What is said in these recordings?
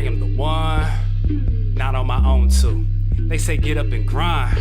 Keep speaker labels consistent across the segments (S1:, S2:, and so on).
S1: am the one, not on my own too. They say get up and grind.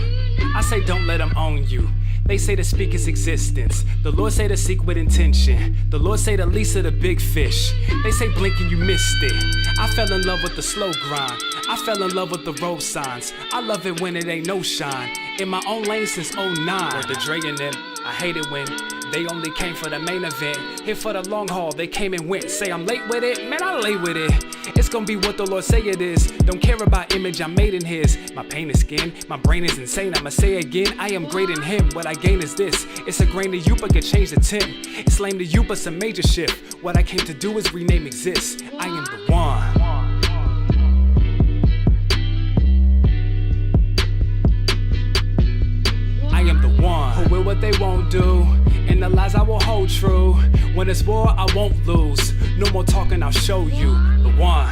S1: I say don't let them own you. They say to speak is existence. The Lord say to seek with intention. The Lord say to lease of the big fish. They say blink and you missed it. I fell in love with the slow grind. I fell in love with the road signs. I love it when it ain't no shine. In my own lane since '09. But the Dre and them, I hate it when they only came for the main event. Here for the long haul, they came and went. Say I'm late with it, man, I lay with it. It's gonna be what the Lord say it is. Don't care about image, I'm made in His. My pain is skin, my brain is insane. I'ma say again, I am great in Him. What I gain is this. It's a grain to you, but could change the tint. It's lame to you, but some major shift. What I came to do is rename exist. I am the one. I am the one who will what they won't do. And the lies I will hold true. When it's war, I won't lose. No more talking, I'll show you the one.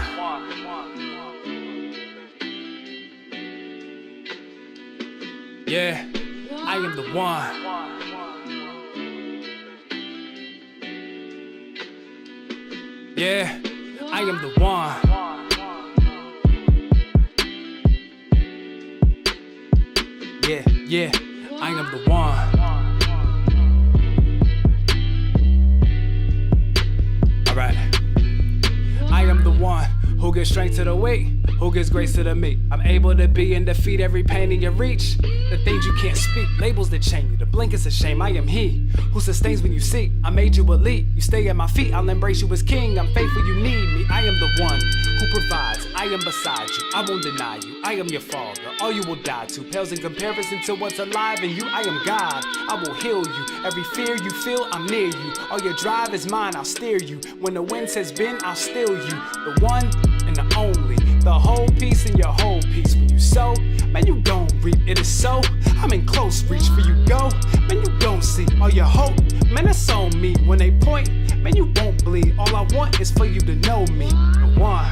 S1: Yeah, I am the one. Yeah, I am the one. Yeah, I am the one. Alright. I am the one who gives strength to the weak, who gives grace to the meek. I'm able to be and defeat every pain in your reach. The things you can't speak, labels that chain you. The blink is a shame, I am He who sustains when you seek. I made you elite, you stay at my feet. I'll embrace you as king, I'm faithful, you need me. I am the one who provides, I am beside you. I won't deny you, I am your father. All you will die to pales in comparison to what's alive in you. I am God, I will heal you. Every fear you feel, I'm near you. All your drive is mine, I'll steer you. When the wind says bend, I'll still you. The one and the only, the whole piece and your whole piece. When you sow, man, you gon' reap. It is so, I'm in close reach. For you go, man, you gon' see. All your hope, man, that's on me. When they point, man, you won't bleed. All I want is for you to know me, the one.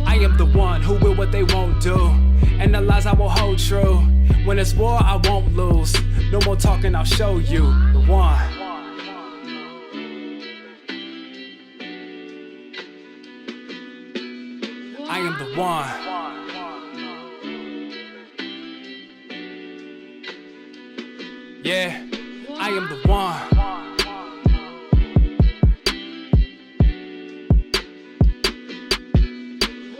S1: I am the one who will what they won't do, and the lies I will hold true. When it's war, I won't lose. No more talking, I'll show you the one. I am the one. Yeah, I am the one.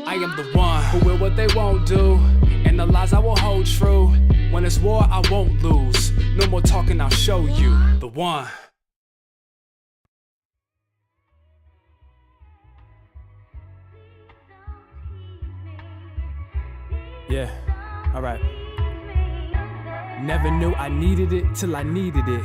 S1: I am the one who will what they won't do, and the lies I will hold true. When it's war, I won't lose. No more talking, I'll show you the one. Yeah, alright. Never knew I needed it till I needed it.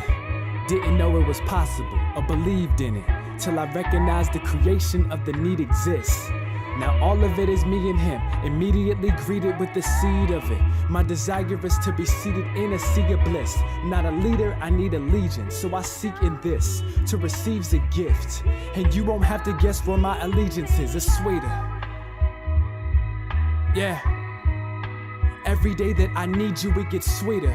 S1: Didn't know it was possible or believed in it till I recognized the creation of the need exists. Now all of it is me and Him, immediately greeted with the seed of it. My desire is to be seated in a sea of bliss. Not a leader, I need allegiance, so I seek in this to receive a gift. And you won't have to guess where my allegiance is, it's sweeter. Yeah, every day that I need you, it gets sweeter.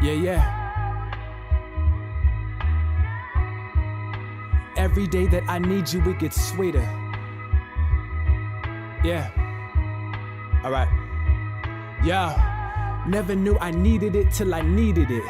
S1: Yeah. Every day that I need you, it gets sweeter. Yeah. Alright. Yeah. Never knew I needed it till I needed it.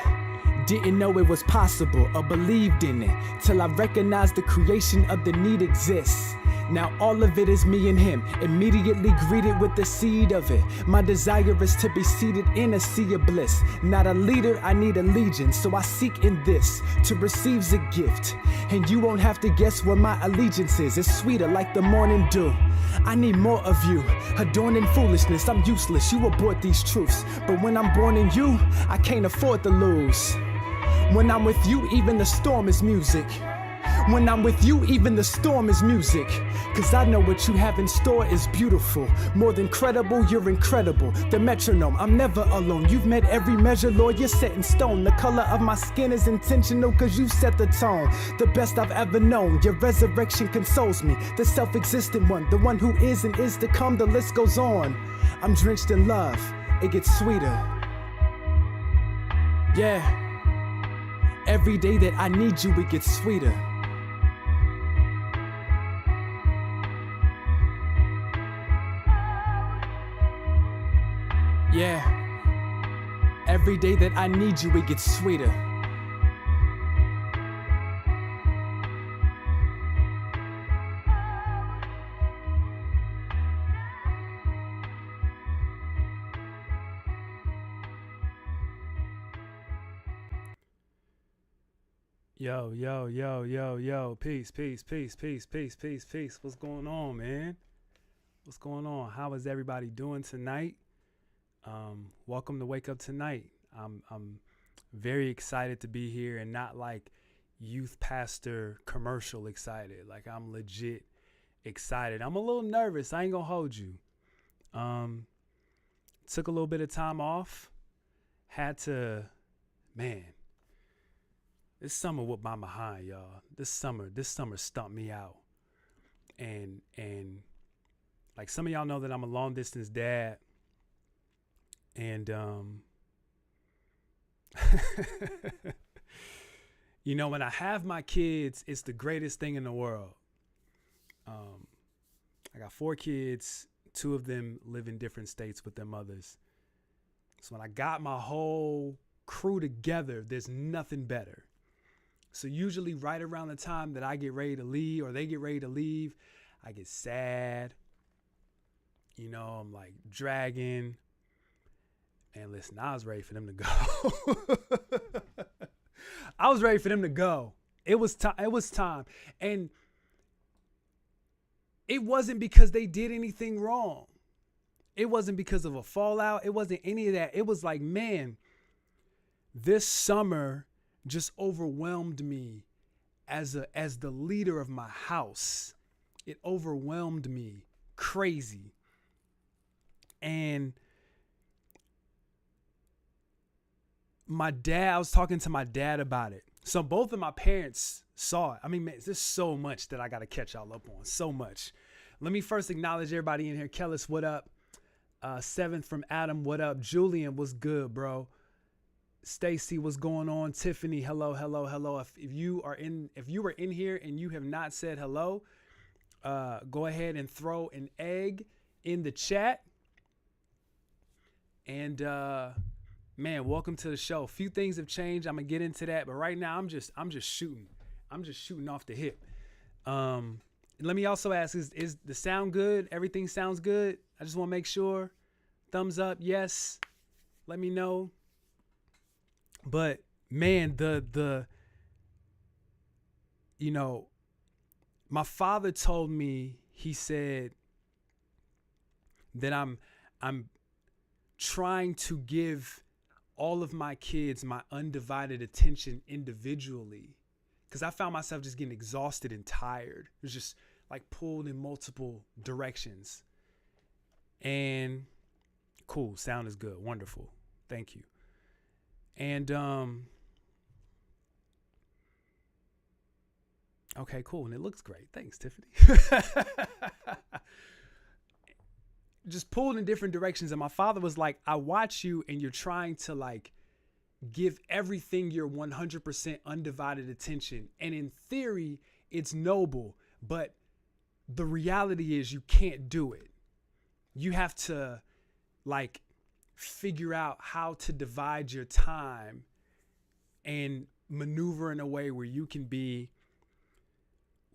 S1: Didn't know it was possible or believed in it till I recognized the creation of the need exists. Now all of it is me and Him, immediately greeted with the seed of it. My desire is to be seated in a sea of bliss. Not a leader, I need allegiance, so I seek in this to receive a gift. And you won't have to guess where my allegiance is, it's sweeter like the morning dew. I need more of you, adorned in foolishness, I'm useless, you abort these truths. But when I'm born in you, I can't afford to lose. When I'm with you, even the storm is music. When I'm with you, even the storm is music. Cause I know what you have in store is beautiful. More than credible, you're incredible. The metronome, I'm never alone. You've met every measure, Lord, you're set in stone. The color of my skin is intentional cause you set the tone. The best I've ever known, your resurrection consoles me. The self-existent one, the one who is and is to come, the list goes on. I'm drenched in love, it gets sweeter. Yeah. Every day that I need you, it gets sweeter. Yeah. Every day that I need you, it gets sweeter. Yo, yo, yo, yo, yo. Peace, peace, peace, peace, peace, peace, peace. What's going on, man? What's going on? How is everybody doing tonight? Welcome to Wake Up Tonight. I'm very excited to be here, and not like youth pastor commercial excited. Like, I'm legit excited. I'm a little nervous. I ain't gonna hold you. Took a little bit of time off. Had to, man. This summer whooped my behind, y'all. This summer stumped me out. And like, some of y'all know that I'm a long distance dad. And you know, when I have my kids, it's the greatest thing in the world. I got 4 kids. 2 of them live in different states with their mothers. So when I got my whole crew together, there's nothing better. So usually right around the time that I get ready to leave, or they get ready to leave, I get sad. You know, I'm like dragging. And listen, I was ready for them to go. I was ready for them to go. It was time. It was time. And it wasn't because they did anything wrong. It wasn't because of a fallout. It wasn't any of that. It was like, man, this summer just overwhelmed me as the leader of my house. It overwhelmed me crazy. And I was talking to my dad about it. So both of my parents saw it. I mean, man, there's so much that I got to catch y'all up on. So much. Let me first acknowledge everybody in here. Kellis, what up? 7th from Adam, what up? Julian, what's good, bro? Stacy, what's going on? Tiffany, hello, hello, hello. If you were in here and you have not said hello, go ahead and throw an egg in the chat. And man, welcome to the show. A few things have changed. I'm gonna get into that, but right now I'm just shooting. I'm just shooting off the hip. Let me also ask: is the sound good? Everything sounds good. I just want to make sure. Thumbs up, yes. Let me know. But man, the you know, my father told me, he said that I'm trying to give all of my kids my undivided attention individually, because I found myself just getting exhausted and tired. It was just like pulled in multiple directions. And cool, sound is good, wonderful, thank you. And okay, cool, and it looks great. Thanks, Tiffany. Just pulled in different directions, and my father was like, I watch you and you're trying to like give everything your 100% undivided attention, and in theory it's noble, but the reality is you can't do it. You have to like figure out how to divide your time and maneuver in a way where you can be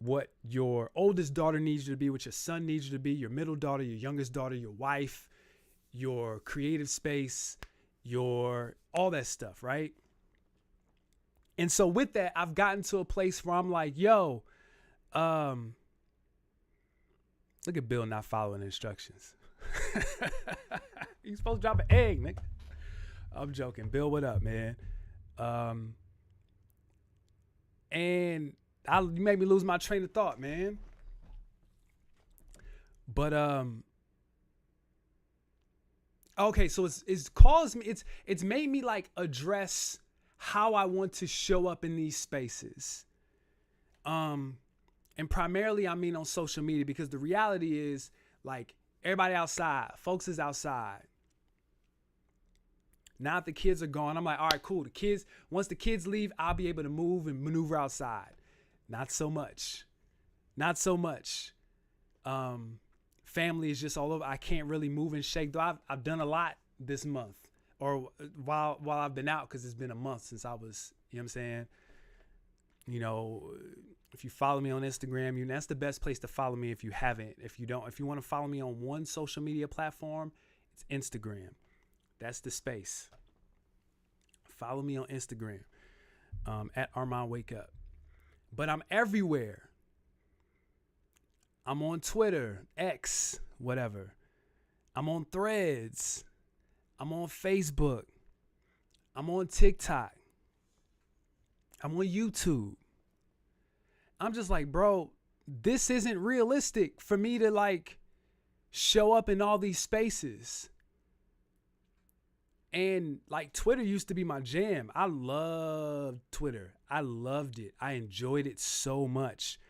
S1: what your oldest daughter needs you to be, what your son needs you to be, your middle daughter, your youngest daughter, your wife, your creative space, your all that stuff, right? And so with that, I've gotten to a place where I'm like, yo, look at Bill not following instructions. You supposed to drop an egg, nigga. I'm joking. Bill, what up, man? And you made me lose my train of thought, man. But okay, so it's caused me, it's made me like address how I want to show up in these spaces. And primarily I mean on social media, because the reality is like everybody outside, folks is outside. Now that the kids are gone, I'm like, all right, cool. Once the kids leave, I'll be able to move and maneuver outside. Not so much. Not so much. Family is just all over. I can't really move and shake. Though I've done a lot this month, or while I've been out, because it's been a month since I was, you know what I'm saying? You know, if you follow me on Instagram, that's the best place to follow me if you haven't. If you want to follow me on one social media platform, it's Instagram. That's the space. Follow me on Instagram, at Armand Wake Up. But I'm everywhere. I'm on Twitter, X, whatever. I'm on Threads. I'm on Facebook. I'm on TikTok. I'm on YouTube. I'm just like, bro, this isn't realistic for me to like show up in all these spaces. And like Twitter used to be my jam. I loved Twitter. I loved it. I enjoyed it so much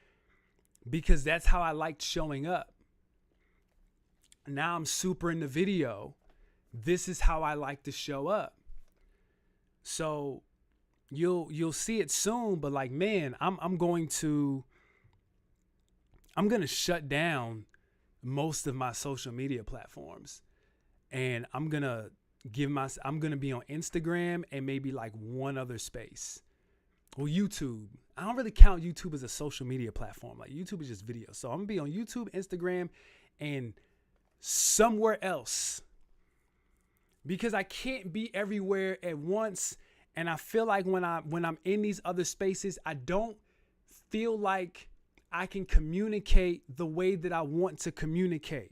S1: because that's how I liked showing up. Now I'm super into video. This is how I like to show up. So you'll see it soon, but like, man, I'm going to shut down most of my social media platforms, and I'm going to be on Instagram and maybe like one other space. Well, YouTube. I don't really count YouTube as a social media platform. Like YouTube is just video. So I'm gonna be on YouTube, Instagram, and somewhere else, because I can't be everywhere at once. And I feel like when I'm in these other spaces, I don't feel like I can communicate the way that I want to communicate.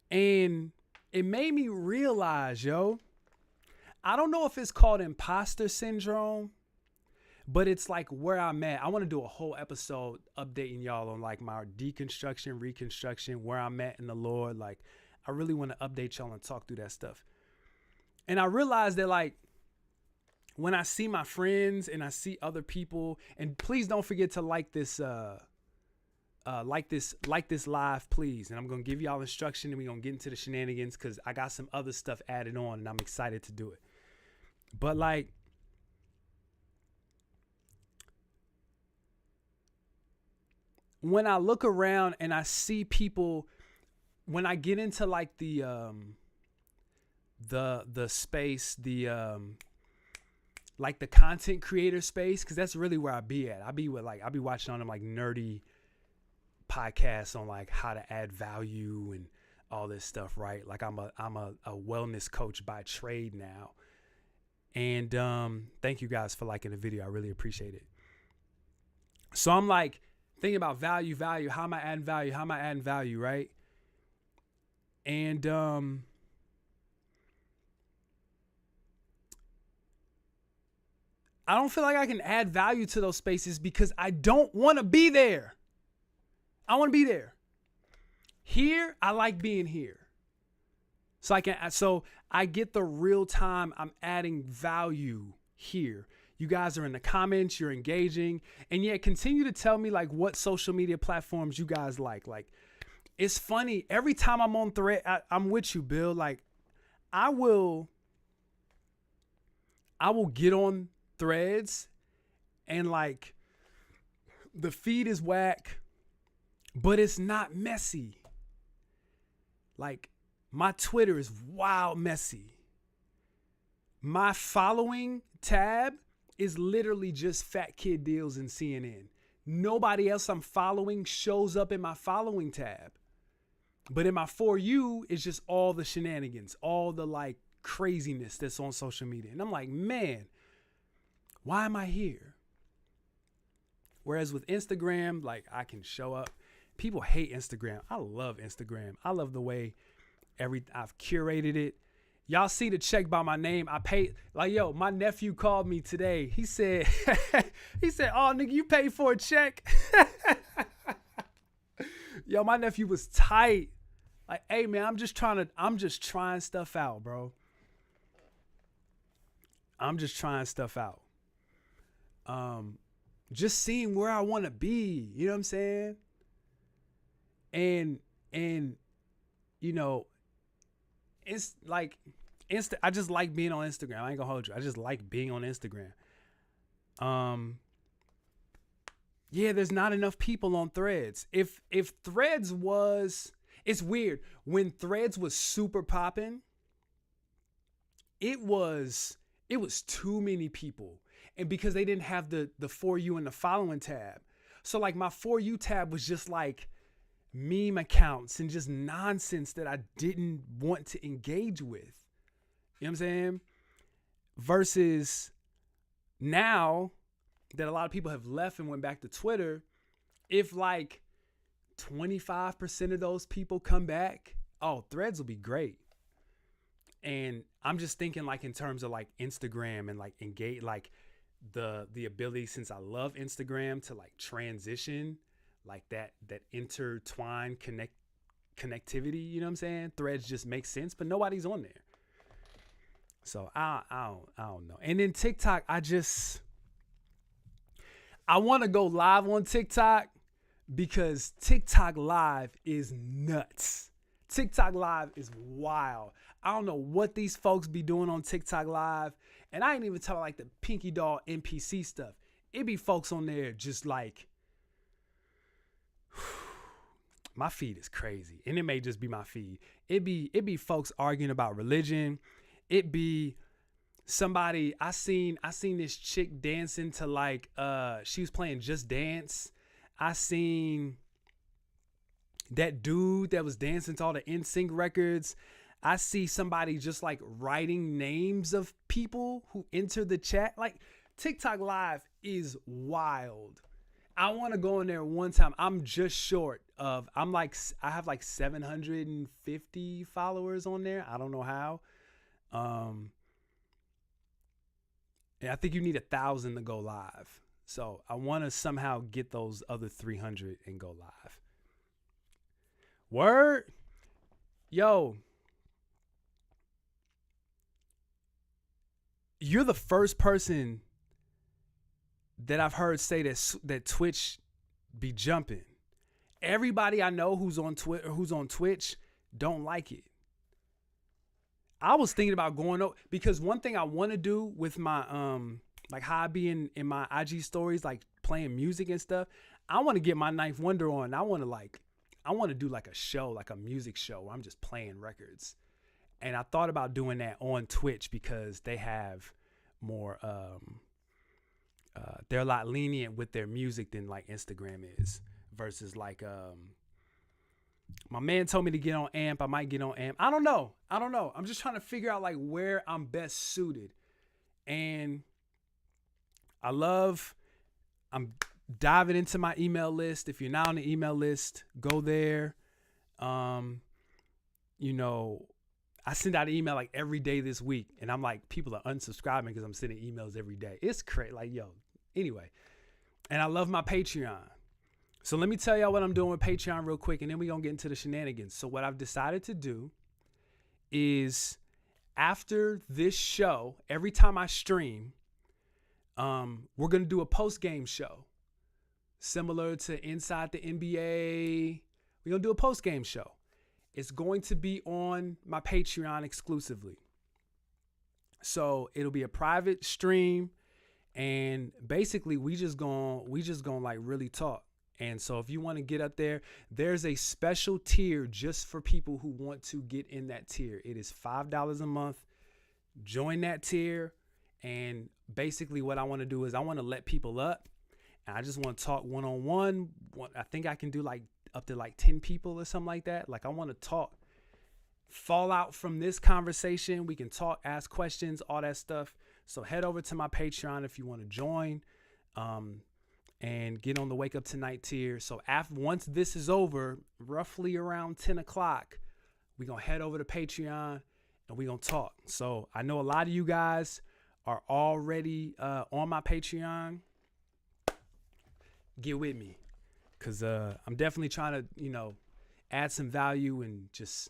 S1: And it made me realize, I don't know if it's called imposter syndrome, but it's like where I'm at. I want to do a whole episode updating y'all on like my deconstruction, reconstruction, where I'm at in the Lord. Like, I really want to update y'all and talk through that stuff. And I realized that like when I see my friends and I see other people, and please don't forget to like this live, please. And I'm going to give y'all instruction and we're going to get into the shenanigans because I got some other stuff added on and I'm excited to do it. But like, when I look around and I see people, when I get into like the space, like the content creator space, because that's really where I be at. I be watching on them like nerdy podcasts on like how to add value and all this stuff, right? Like I'm a wellness coach by trade now. And thank you guys for liking the video. I really appreciate it. So I'm like thinking about value. How am I adding value? Right? And I don't feel like I can add value to those spaces because I don't want to be there. I want to be there. Here, I like being here. So I get the real time. I'm adding value here. You guys are in the comments, you're engaging, and yet continue to tell me like what social media platforms you guys like. Like, it's funny. Every time I'm on Thread, I'm with you, Bill. Like, I will get on Threads and like the feed is whack, but it's not messy. Like, my Twitter is wild messy. My following tab is literally just Fat Kid Deals and CNN. Nobody else I'm following shows up in my following tab. But in my For You, it's just all the shenanigans, all the like craziness that's on social media. And I'm like, man, why am I here? Whereas with Instagram, like I can show up. People hate Instagram. I love Instagram. I love the way I've curated it. Y'all see the check by my name. I paid, like, yo, my nephew called me today. He said, oh, nigga, you paid for a check. Yo, my nephew was tight. Like, hey, man, I'm just trying stuff out, bro. I'm just trying stuff out. Just seeing where I want to be. You know what I'm saying? And, you know, it's like I just like being on Instagram. I ain't gonna hold you. I just like being on Instagram. Yeah, there's not enough people on Threads. If Threads was, it's weird. When Threads was super popping, it was too many people. And because they didn't have the For You and the following tab. So like my For You tab was just like meme accounts and just nonsense that I didn't want to engage with. You know what I'm saying? Versus now that a lot of people have left and went back to Twitter, if like 25% of those people come back, oh, Threads will be great. And I'm just thinking like in terms of like Instagram and like engage, like the ability, since I love Instagram, to like transition like that intertwine connectivity, you know what I'm saying? Threads just makes sense, but nobody's on there. So I don't know. And then TikTok, I want to go live on TikTok because TikTok live is nuts. TikTok live is wild. I don't know what these folks be doing on TikTok live. And I ain't even talking like the Pinky Doll NPC stuff. It be folks on there just like, my feed is crazy. And it may just be my feed. It be folks arguing about religion. It be somebody, I seen this chick dancing to like, she was playing Just Dance. I seen that dude that was dancing to all the NSYNC records. I see somebody just like writing names of people who enter the chat. Like TikTok live is wild. I want to go in there one time. I'm just short of, I have like 750 followers on there. I don't know how. And I think you need 1,000 to go live. So I want to somehow get those other 300 and go live. Word. Yo. You're the first person that I've heard say that Twitch be jumping. Everybody I know who's on Twitter, who's on Twitch, don't like it. I was thinking about going over, because one thing I want to do with my like hobby in my IG stories, like playing music and stuff, I want to get my Ninth Wonder on. I want to do like a show, like a music show where I'm just playing records. And I thought about doing that on Twitch because they have more they're a lot lenient with their music than like Instagram is, versus like my man told me to get on AMP. I might get on AMP. I don't know. I'm just trying to figure out like where I'm best suited. And I'm diving into my email list. If you're not on the email list, go there. You know, I send out an email like every day this week, and I'm like, people are unsubscribing because I'm sending emails every day. It's crazy. Like, yo, anyway. And I love my Patreon. So let me tell y'all what I'm doing with Patreon real quick, and then we're going to get into the shenanigans. So what I've decided to do is after this show, every time I stream, we're going to do a post-game show. Similar to Inside the NBA. We're going to do a post-game show. It's going to be on my Patreon exclusively. So it'll be a private stream, and basically we just gonna like really talk. And so if you want to get up there, there's a special tier just for people who want to get in that tier. It is $5 a month. Join that tier. And basically what I want to do is I want to let people up, and I just want to talk one-on-one. I think I can do like up to like 10 people or something like that. Like I want to talk, fall out from this conversation. We can talk, ask questions, all that stuff. So head over to my Patreon if you want to join. And get on the Wake Up Tonight tier. So once this is over, roughly around 10 o'clock, we're going to head over to Patreon and we're going to talk. So I know a lot of you guys are already on my Patreon. Get with me, because I'm definitely trying to, add some value, and I just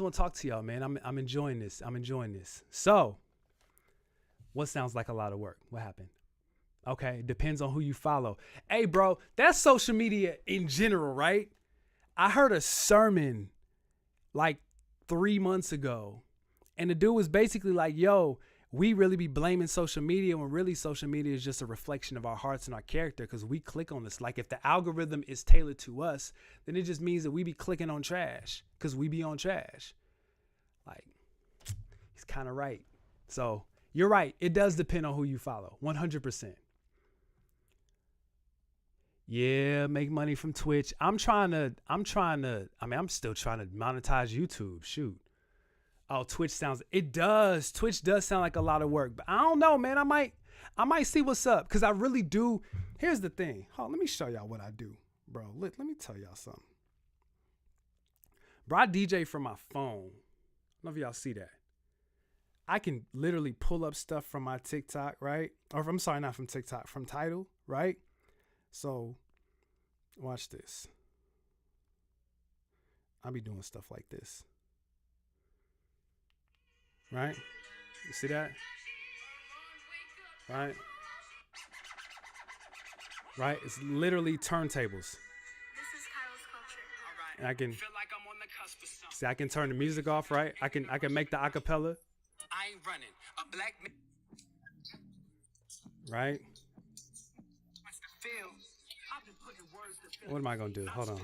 S1: want to talk to y'all, man. I'm enjoying this. So what sounds like a lot of work? What happened? Okay, depends on who you follow. Hey, bro, that's social media in general, right? I heard a sermon like 3 months ago. And the dude was basically like, yo, we really be blaming social media when really social media is just a reflection of our hearts and our character, because we click on this. Like if the algorithm is tailored to us, then it just means that we be clicking on trash because we be on trash. Like, he's kind of right. So you're right. It does depend on who you follow. 100%. Yeah, make money from Twitch. I'm still trying to monetize YouTube. Shoot. Oh, Twitch Twitch does sound like a lot of work, but I don't know, man. I might see what's up, because I really do. Here's the thing. Hold on, let me show y'all what I do, bro. Let me tell y'all something. Bro, I DJ from my phone. I don't know if y'all see that. I can literally pull up stuff from my TikTok, right? Or I'm sorry, not from TikTok, from Tidal, right? So watch this. I'll be doing stuff like this. Right? You see that? Right? Right? It's literally turntables. And I can see, I can turn the music off, right? I can make the acapella. I ain't running. A black man. Right? What am I gonna do? Hold on.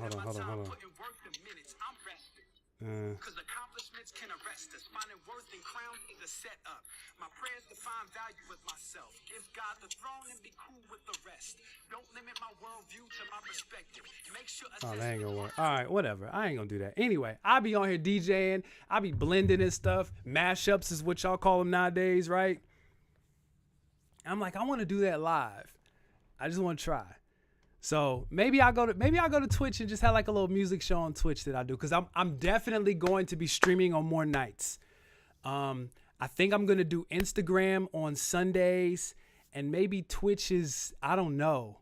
S1: Because accomplishments can arrest us. Finding worth and crown is a setup. My prayers to find value with myself. Give God the throne and be cool with the rest. Don't limit my worldview to my perspective. Make sure. Oh, that ain't gonna work. All right, whatever. I ain't gonna do that. Anyway, I be on here DJing. I be blending and stuff. Mashups is what y'all call them nowadays, right? I'm like, I want to do that live. I just want to try. So maybe I'll go to Twitch and just have like a little music show on Twitch that I do, because I'm definitely going to be streaming on more nights. I think I'm gonna do Instagram on Sundays, and maybe Twitch is, I don't know.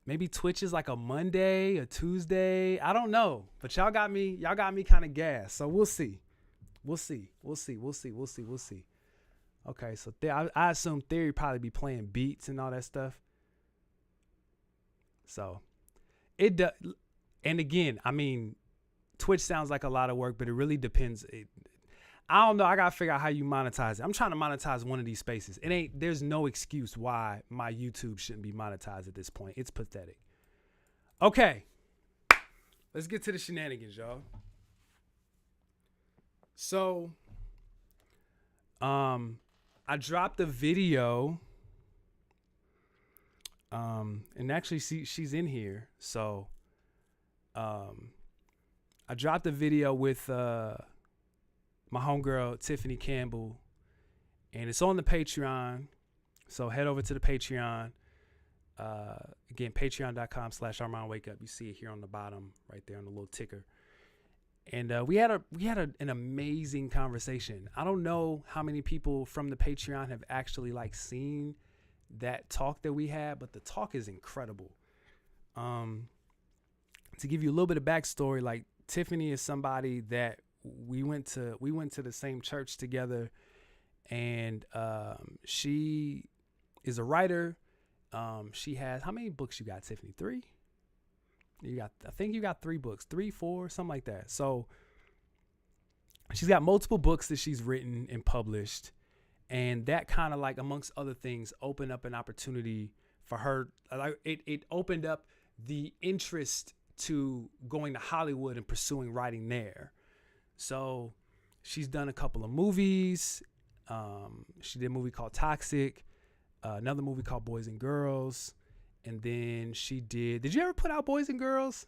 S1: Maybe Twitch is like a Monday, a Tuesday. I don't know, but y'all got me kind of gassed. So we'll see. Okay, so I assume Theory probably be playing beats and all that stuff. So it does. And again, I mean, Twitch sounds like a lot of work, but it really depends. I don't know. I got to figure out how you monetize it. I'm trying to monetize one of these spaces. There's no excuse why my YouTube shouldn't be monetized at this point. It's pathetic. Okay. Let's get to the shenanigans, y'all. So, I dropped a video. And actually she's in here. So, I dropped a video with, my homegirl, Tiffany Campbell, and it's on the Patreon. So head over to the Patreon. Again, patreon.com/ArmandWakeUp. You see it here on the bottom, right there on the little ticker. And we had an amazing conversation. I don't know how many people from the Patreon have actually like seen that talk that we had, but the talk is incredible. To give you a little bit of backstory, like Tiffany is somebody that we went to the same church together, and she is a writer. She has, how many books you got, Tiffany? 3? I think you got 3 books, 3, 4, something like that. So she's got multiple books that she's written and published. And that kind of like, amongst other things, opened up an opportunity for her. It opened up the interest to going to Hollywood and pursuing writing there. So she's done a couple of movies. She did a movie called Toxic, another movie called Boys and Girls. And then she did you ever put out Boys and Girls?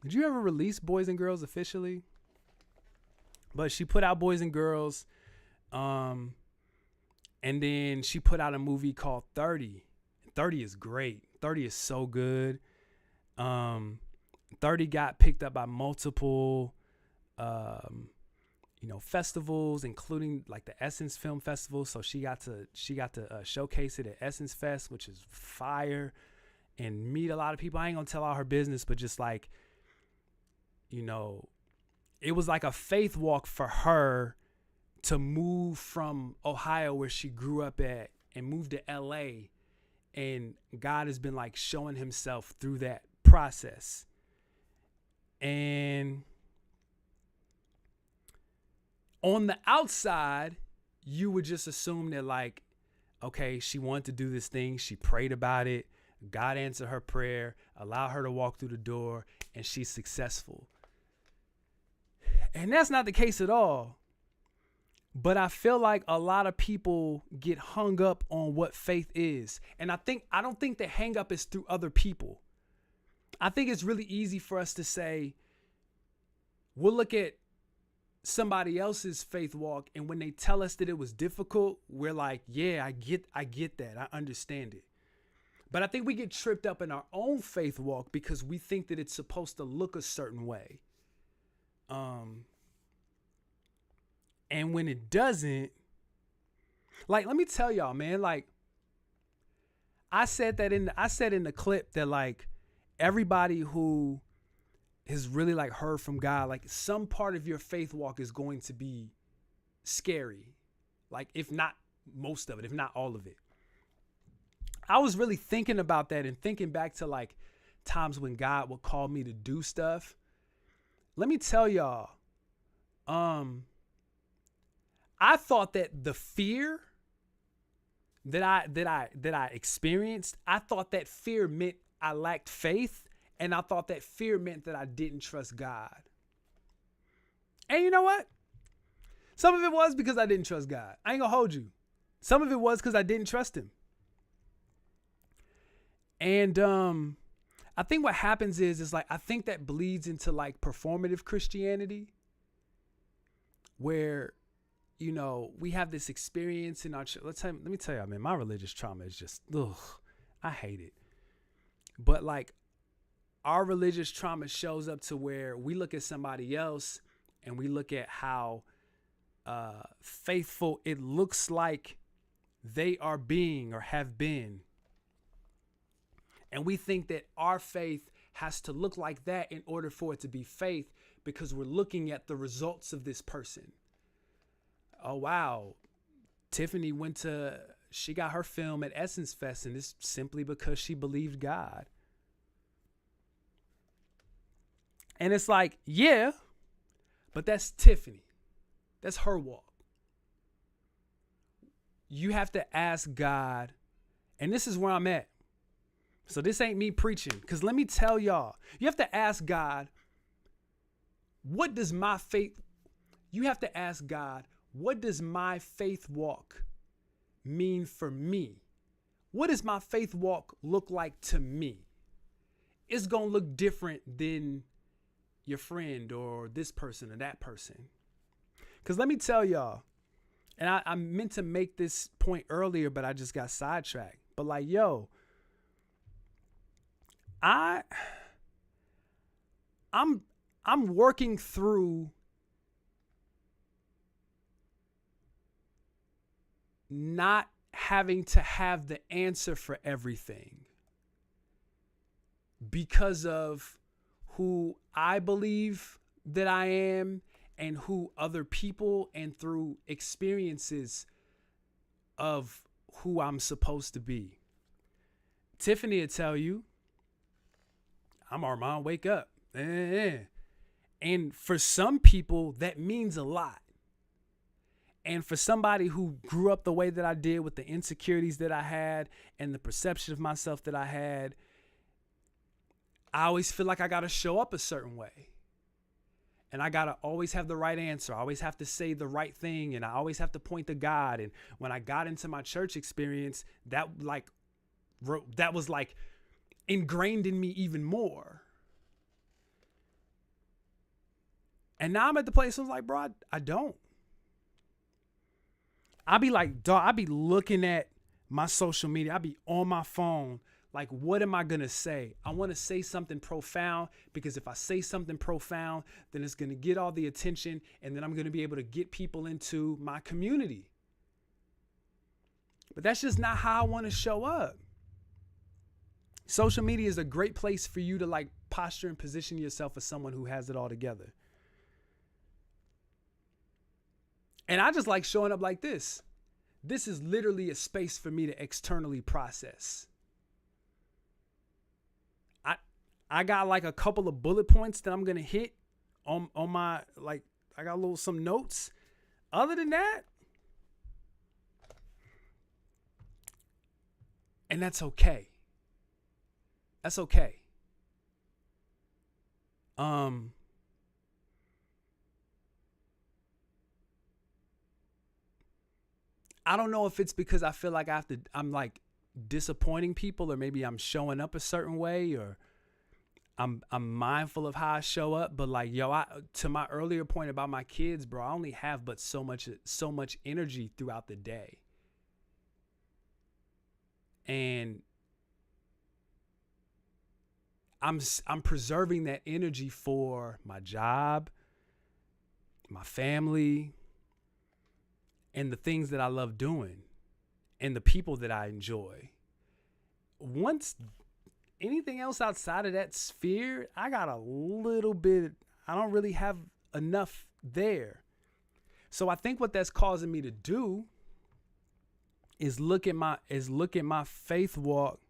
S1: Did you ever release Boys and Girls officially? But she put out Boys and Girls. And then she put out a movie called 30. 30 is great. 30 is so good. 30 got picked up by multiple, festivals, including like the Essence Film Festival. So she got to showcase it at Essence Fest, which is fire, and meet a lot of people. I ain't gonna tell all her business, but just like, it was like a faith walk for her to move from Ohio, where she grew up at, and move to LA. And God has been like showing himself through that process. And on the outside, you would just assume that, like, okay, she wanted to do this thing. She prayed about it. God answered her prayer, allowed her to walk through the door, and she's successful. And that's not the case at all. But I feel like a lot of people get hung up on what faith is. And I don't think the hang up is through other people. I think it's really easy for us to say, we'll look at somebody else's faith walk, and when they tell us that it was difficult, we're like, yeah, I get that. I understand it. But I think we get tripped up in our own faith walk because we think that it's supposed to look a certain way. And when it doesn't, like, let me tell y'all, man, like, I said in the clip that, like, everybody who has really, like, heard from God, like, some part of your faith walk is going to be scary. Like, if not most of it, if not all of it. I was really thinking about that and thinking back to, like, times when God would call me to do stuff. Let me tell y'all, I thought that the fear that I experienced, I thought that fear meant I lacked faith, and I thought that fear meant that I didn't trust God. And you know what? Some of it was because I didn't trust God. I ain't gonna hold you. Some of it was because I didn't trust him. And I think what happens is like, I think that bleeds into, like, performative Christianity, where, you know, we have this experience in our church. Let me tell you, man, my religious trauma is just, I hate it. But, like, our religious trauma shows up to where we look at somebody else and we look at how faithful it looks like they are being or have been. And we think that our faith has to look like that in order for it to be faith, because we're looking at the results of this person. Oh, wow. Tiffany she got her film at Essence Fest, and it's simply because she believed God. And it's like, yeah, but that's Tiffany. That's her walk. You have to ask God, and this is where I'm at. So this ain't me preaching, because let me tell y'all, you have to ask God, what does my faith walk mean for me? What does my faith walk look like to me? It's going to look different than your friend or this person or that person. Because let me tell y'all, and I meant to make this point earlier, but I just got sidetracked. But, like, yo, I'm working through not having to have the answer for everything because of who I believe that I am and who other people, and through experiences of who I'm supposed to be. Tiffany will tell you, I'm Armand, wake up. And for some people, that means a lot. And for somebody who grew up the way that I did, with the insecurities that I had and the perception of myself that I had, I always feel like I got to show up a certain way. And I got to always have the right answer. I always have to say the right thing. And I always have to point to God. And when I got into my church experience, that was like ingrained in me even more. And now I'm at the place where I'm like, bro, I don't. I be like, dog, I be looking at my social media. I be on my phone. Like, what am I going to say? I want to say something profound, because if I say something profound, then it's going to get all the attention, and then I'm going to be able to get people into my community. But that's just not how I want to show up. Social media is a great place for you to, like, posture and position yourself as someone who has it all together. And I just like showing up like this. This is literally a space for me to externally process. I got like a couple of bullet points that I'm going to hit on my, like, I got some notes. Other than that, and that's okay. That's okay. I don't know if it's because I feel like I'm like disappointing people, or maybe I'm showing up a certain way, or I'm mindful of how I show up. But like, yo, to my earlier point about my kids, bro, I only have but so much energy throughout the day. And I'm preserving that energy for my job, my family, and the things that I love doing, and the people that I enjoy. Once anything else outside of that sphere, I got a little bit, I don't really have enough there. So I think what that's causing me to do is look at my faith walk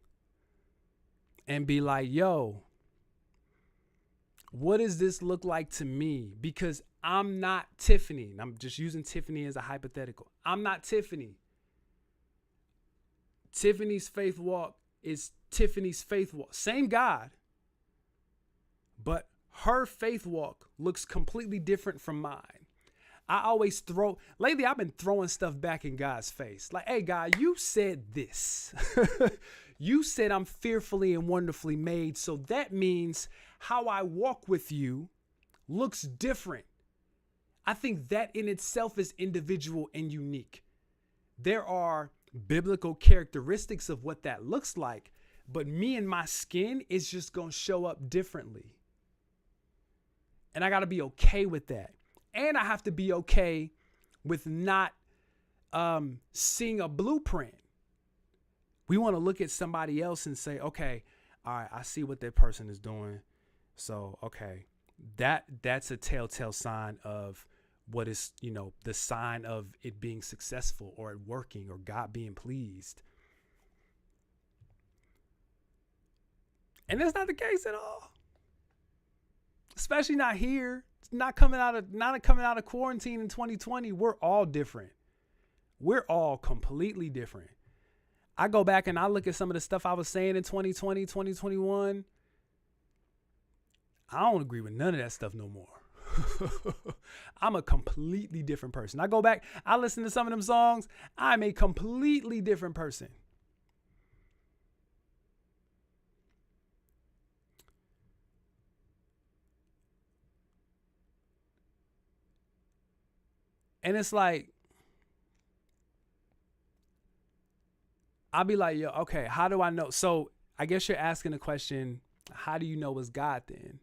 S1: and be like, yo, what does this look like to me? Because I'm not Tiffany. I'm just using Tiffany as a hypothetical. I'm not Tiffany. Tiffany's faith walk is Tiffany's faith walk. Same God, but her faith walk looks completely different from mine. Lately I've been throwing stuff back in God's face. Like, hey, God, you said this. You said I'm fearfully and wonderfully made. So that means how I walk with you looks different. I think that in itself is individual and unique. There are biblical characteristics of what that looks like, but me and my skin is just going to show up differently. And I got to be okay with that. And I have to be okay with not seeing a blueprint. We want to look at somebody else and say, okay, all right, I see what that person is doing. So, okay, that's a telltale sign of what is, the sign of it being successful or it working or God being pleased. And that's not the case at all. Especially not here. It's not coming out of quarantine in 2020. We're all different. We're all completely different. I go back and I look at some of the stuff I was saying in 2020, 2021. I don't agree with none of that stuff no more. I'm a completely different person. I go back, I listen to some of them songs. I'm a completely different person. And it's like, I'll be like, yo, okay, how do I know? So I guess you're asking the question, how do you know it's God then?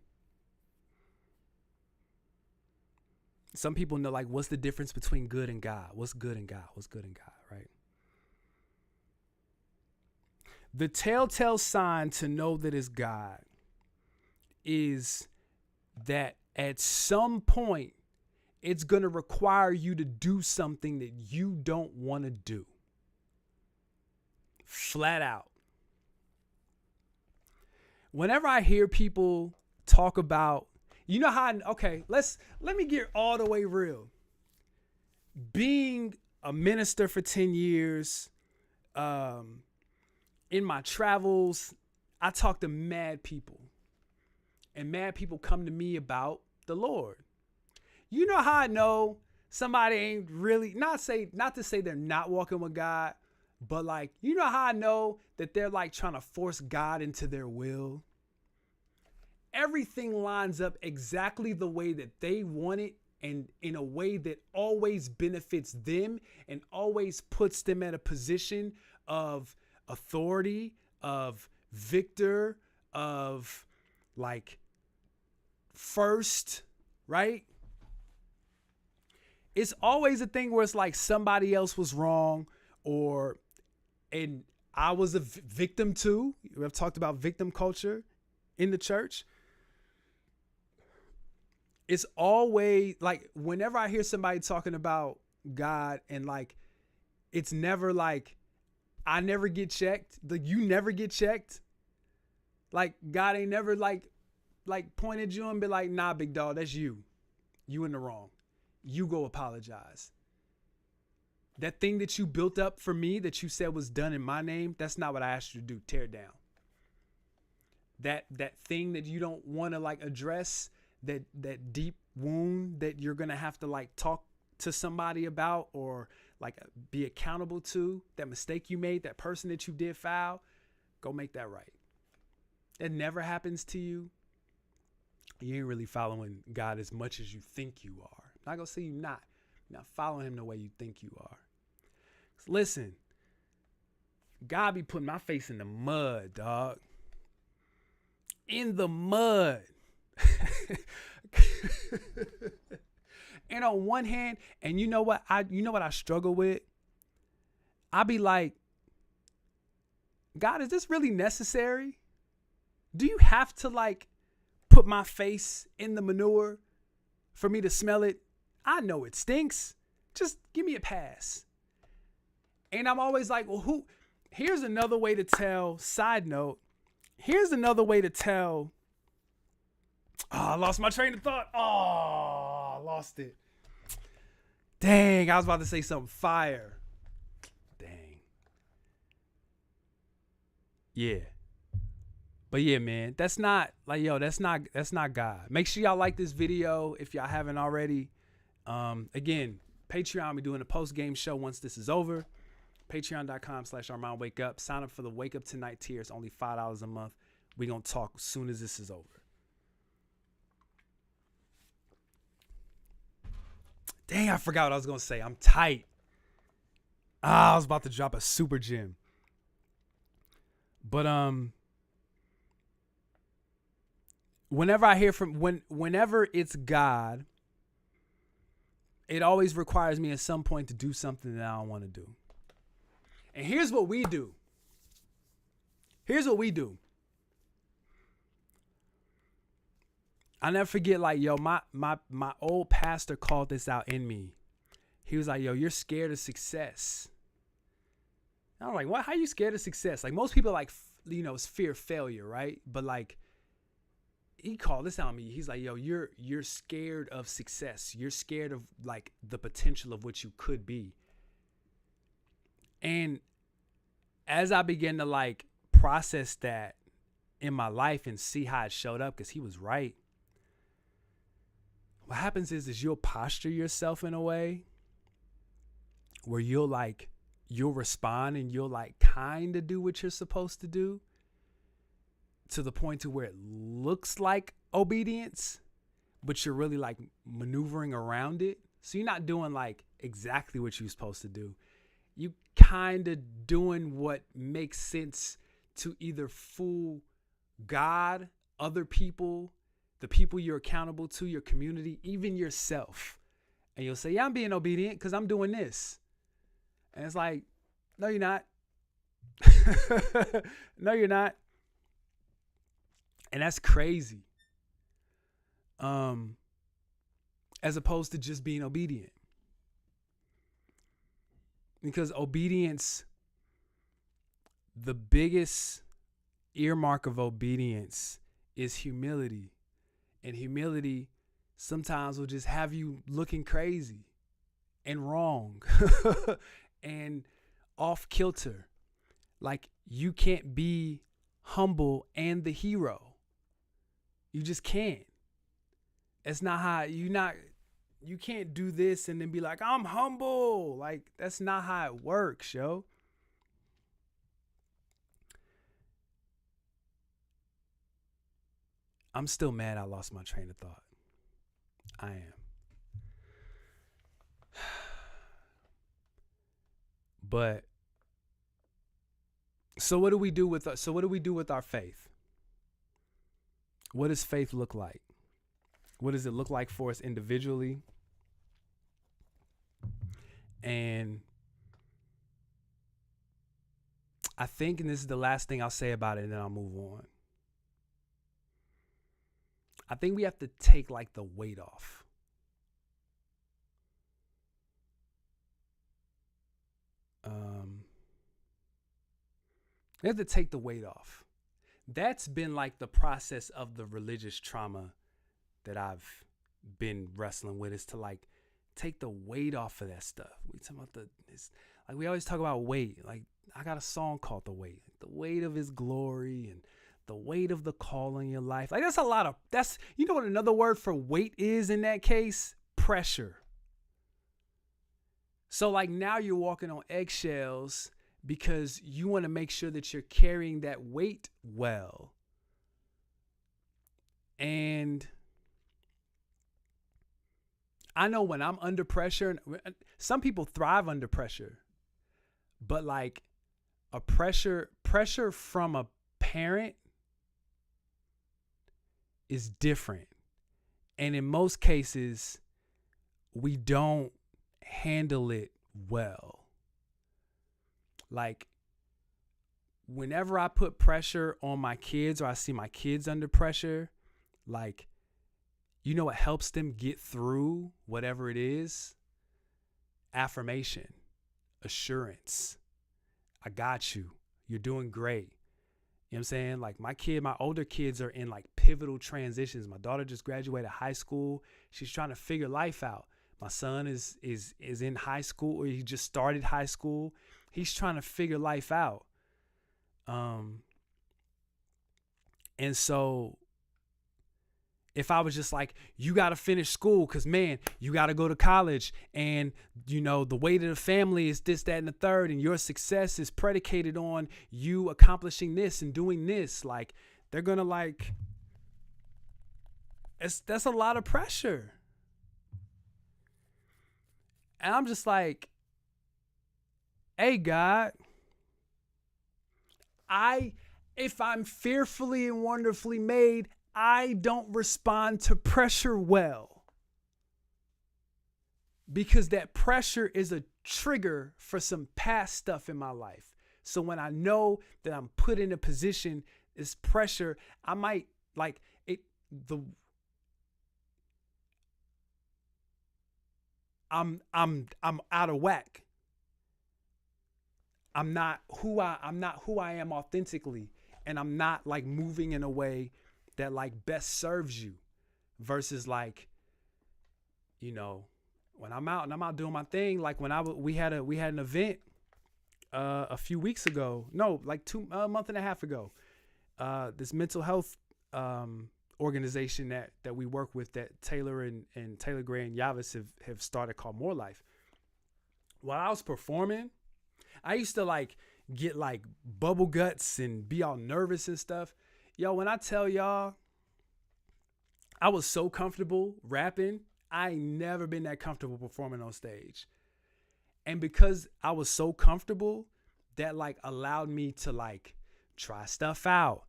S1: Some people know, like, what's the difference between good and God? What's good and God? What's good and God, right? The telltale sign to know that it's God is that at some point, it's going to require you to do something that you don't want to do. Flat out. Whenever I hear people talk about, let me get all the way real. Being a minister for 10 years, in my travels, I talk to mad people. And mad people come to me about the Lord. You know how I know somebody ain't really, not to say they're not walking with God, but like, you know how I know that they're like trying to force God into their will? Everything lines up exactly the way that they want it, and in a way that always benefits them and always puts them at a position of authority, of victor, of like first, right? It's always a thing where it's like somebody else was wrong, and I was a victim too. We've talked about victim culture in the church. It's always like, whenever I hear somebody talking about God, and like, it's never like, I never get checked. You never get checked. Like God ain't never like pointed you and be like, nah, big dog, that's you. You in the wrong. You go apologize. That thing that you built up for me that you said was done in my name, that's not what I asked you to do. Tear it down. That thing that you don't want to like address, that deep wound that you're going to have to like talk to somebody about or like be accountable to, that mistake you made, that person that you did foul, go make that right. It never happens to you. You ain't really following God as much as you think you are. I'm not going to say you're not. You're not following him the way you think you are. Listen, God be putting my face in the mud, dog. In the mud. And on one hand, and you know what I struggle with? I be like, God, is this really necessary? Do you have to like put my face in the manure for me to smell it? I know it stinks. Just give me a pass. And I'm always like, well, here's another way to tell, side note, here's another way to tell. Oh, I lost my train of thought. Oh, I lost it. Dang, I was about to say something fire. Dang. Yeah. But yeah, man, that's not God. Make sure y'all like this video if y'all haven't already. Again, Patreon, we're doing a post-game show once this is over. Patreon.com/ArmandWakeUp. Sign up for the Wake Up Tonight tier. It's only $5 a month. We're going to talk as soon as this is over. Dang, I forgot what I was going to say. I'm tight. I was about to drop a super gem. But whenever I hear whenever it's God, it always requires me at some point to do something that I don't want to do. And here's what we do. I never forget, like, yo, my old pastor called this out in me. He was like, yo, you're scared of success. And I'm like, what? How you scared of success? Like, most people like, it's fear of failure, right? But like, he called this out on me. He's like, yo, you're scared of success. You're scared of like the potential of what you could be. And as I began to like process that in my life and see how it showed up, because he was right. What happens is you'll posture yourself in a way where you'll respond and you'll like kind of do what you're supposed to do to the point to where it looks like obedience, but you're really like maneuvering around it. So you're not doing like exactly what you're supposed to do. You kind of doing what makes sense to either fool God, other people, the people you're accountable to, your community, even yourself. And you'll say, yeah, I'm being obedient because I'm doing this. And it's like, no, you're not. No, you're not. And that's crazy. As opposed to just being obedient. Because obedience, the biggest earmark of obedience is humility. And humility sometimes will just have you looking crazy and wrong and off kilter. Like, you can't be humble and the hero. You just can't. It's not how you can't do this and then be like, I'm humble. Like, that's not how it works, yo. I'm still mad I lost my train of thought. I am. But so what do we do with our faith? What does faith look like? What does it look like for us individually? And I think, and this is the last thing I'll say about it, and then I'll move on. I think we have to take like the weight off. We have to take the weight off. That's been like the process of the religious trauma that I've been wrestling with, is to like take the weight off of that stuff. We talking about like we always talk about weight. Like I got a song called The Weight. The weight of his glory and the weight of the call in your life. Like that's you know what another word for weight is in that case? Pressure. So like now you're walking on eggshells because you want to make sure that you're carrying that weight well. And I know when I'm under pressure, some people thrive under pressure, but like a pressure from a parent is different. And in most cases, we don't handle it well. Like whenever I put pressure on my kids or I see my kids under pressure, like, you know what helps them get through whatever it is? Affirmation, assurance. I got you. You're doing great. You know what I'm saying? Like my older kids are in like pivotal transitions. My daughter just graduated high school. She's trying to figure life out. My son is in high school, or he just started high school. He's trying to figure life out. And so if I was just like, you got to finish school because, man, you got to go to college, and, you know, the weight of the family is this, that, and the third, and your success is predicated on you accomplishing this and doing this. Like, they're going to like, that's a lot of pressure. And I'm just like, hey, God, if I'm fearfully and wonderfully made, I don't respond to pressure well, because that pressure is a trigger for some past stuff in my life. So when I know that I'm put in a position, it's pressure, I might like it. I'm out of whack. I'm not who I am authentically, and I'm not like moving in a way that like best serves you, versus like, you know, when I'm out and I'm out doing my thing. Like when we had an event a few weeks ago, no, like a month and a half ago, this mental health organization that we work with, that Taylor and Taylor Gray and Yavis have started, called More Life. While I was performing, I used to like get like bubble guts and be all nervous and stuff. Yo, when I tell y'all, I was so comfortable rapping, I ain't never been that comfortable performing on stage. And because I was so comfortable, that like allowed me to like try stuff out,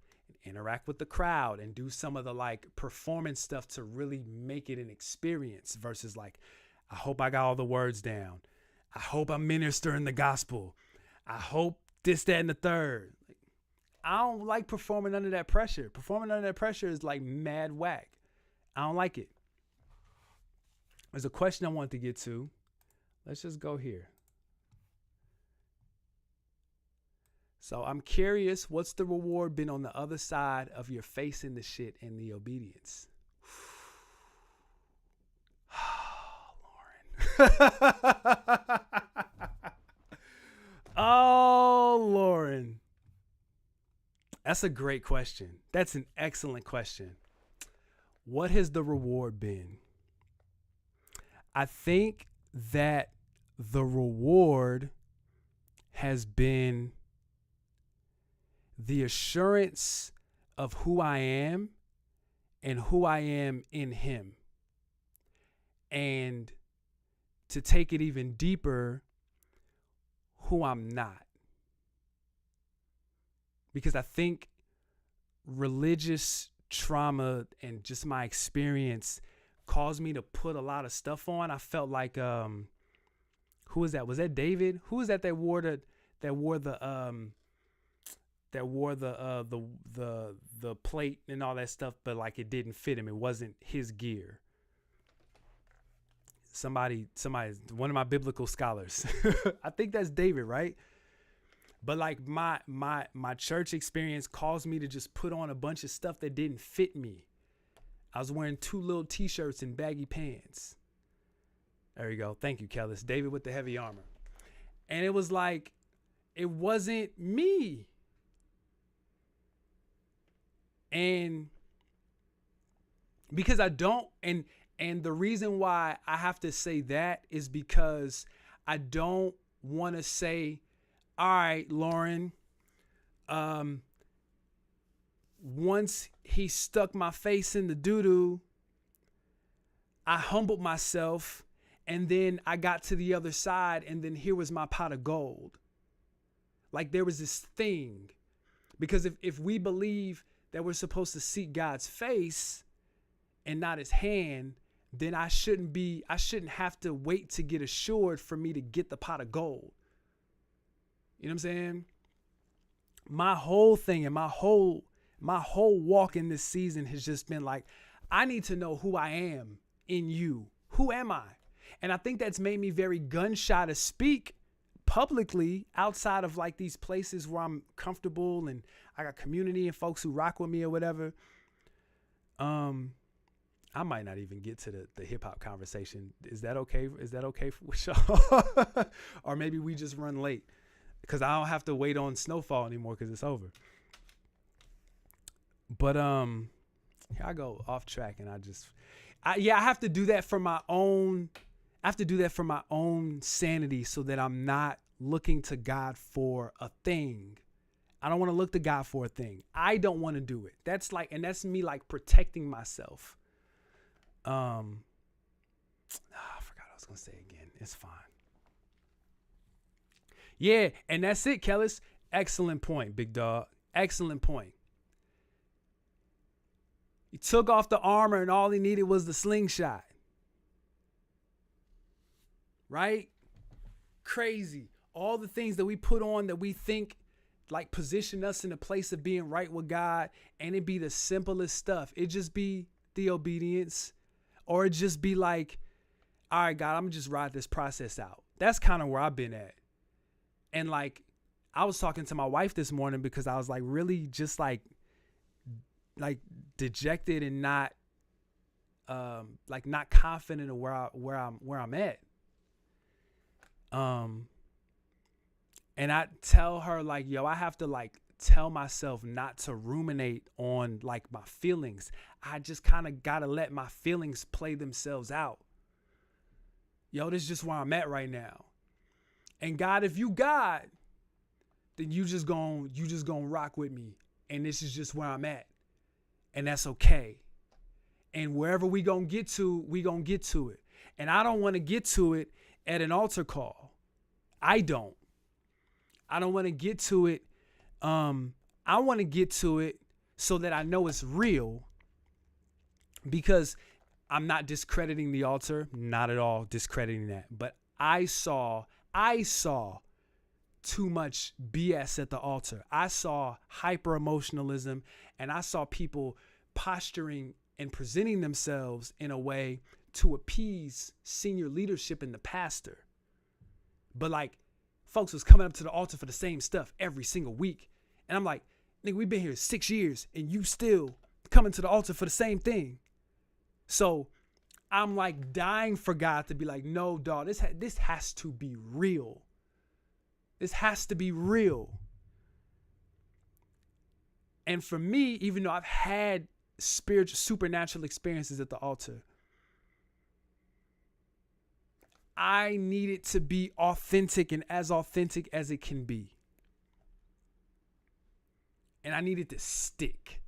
S1: interact with the crowd, and do some of the like performance stuff to really make it an experience, versus like, I hope I got all the words down. I hope I'm ministering the gospel. I hope this, that, and the third. I don't like performing under that pressure. Performing under that pressure is like mad whack. I don't like it. There's a question I wanted to get to. Let's just go here. So I'm curious, what's the reward been on the other side of your facing the shit and the obedience? Oh, Lauren. Oh, Lauren. That's a great question. That's an excellent question. What has the reward been? I think that the reward has been the assurance of who I am and who I am in Him. And to take it even deeper, who I'm not. Because I think religious trauma and just my experience caused me to put a lot of stuff on. I felt like, who was that? Was that David? Who was that wore the plate and all that stuff, but like it didn't fit him. It wasn't his gear. Somebody, one of my biblical scholars. I think that's David, right? But like my church experience caused me to just put on a bunch of stuff that didn't fit me. I was wearing 2 little t-shirts and baggy pants. There you go. Thank you, Kellis. David with the heavy armor. And it was like, it wasn't me. And because I don't, and the reason why I have to say that is because I don't want to say, all right, Lauren, once he stuck my face in the doo-doo, I humbled myself, and then I got to the other side, and then here was my pot of gold. Like there was this thing. Because if we believe that we're supposed to seek God's face and not his hand, then I shouldn't have to wait to get assured for me to get the pot of gold. You know what I'm saying? My whole thing and my whole walk in this season has just been like, I need to know who I am in you. Who am I? And I think that's made me very gun shy to speak publicly outside of like these places where I'm comfortable and I got community and folks who rock with me or whatever. I might not even get to the hip hop conversation. Is that okay? Is that okay with y'all? Or maybe we just run late because I don't have to wait on Snowfall anymore because it's over. But here I go off track, and I have to do that for my own. I have to do that for my own sanity, so that I'm not looking to God for a thing. I don't want to look to God for a thing. I don't want to do it. That's me like protecting myself. I forgot what I was gonna say again. It's fine. Yeah, and that's it, Kellis. Excellent point, big dog. Excellent point. He took off the armor and all he needed was the slingshot. Right? Crazy. All the things that we put on that we think like position us in a place of being right with God, and it be the simplest stuff. It just be the obedience, or it just be like, all right, God, I'm gonna just ride this process out. That's kind of where I've been at. And like, I was talking to my wife this morning because I was like really just like dejected and not not confident of where I'm at. And I tell her like, yo, I have to like tell myself not to ruminate on like my feelings. I just kind of got to let my feelings play themselves out. Yo, this is just where I'm at right now. And God, if you God, then you just gonna rock with me. And this is just where I'm at. And that's okay. And wherever we gonna get to, we gonna get to it. And I don't want to get to it at an altar call. I don't want to get to it. I want to get to it so that I know it's real, because I'm not discrediting the altar, not at all discrediting that. But I saw too much BS at the altar. I saw hyper emotionalism, and I saw people posturing and presenting themselves in a way to appease senior leadership and the pastor. But like, folks was coming up to the altar for the same stuff every single week. And I'm like, nigga, we've been here 6 years and you still coming to the altar for the same thing. So I'm like dying for God to be like, no, dog, this has to be real. This has to be real. And for me, even though I've had spiritual, supernatural experiences at the altar, I need it to be authentic and as authentic as it can be. And I need it to stick.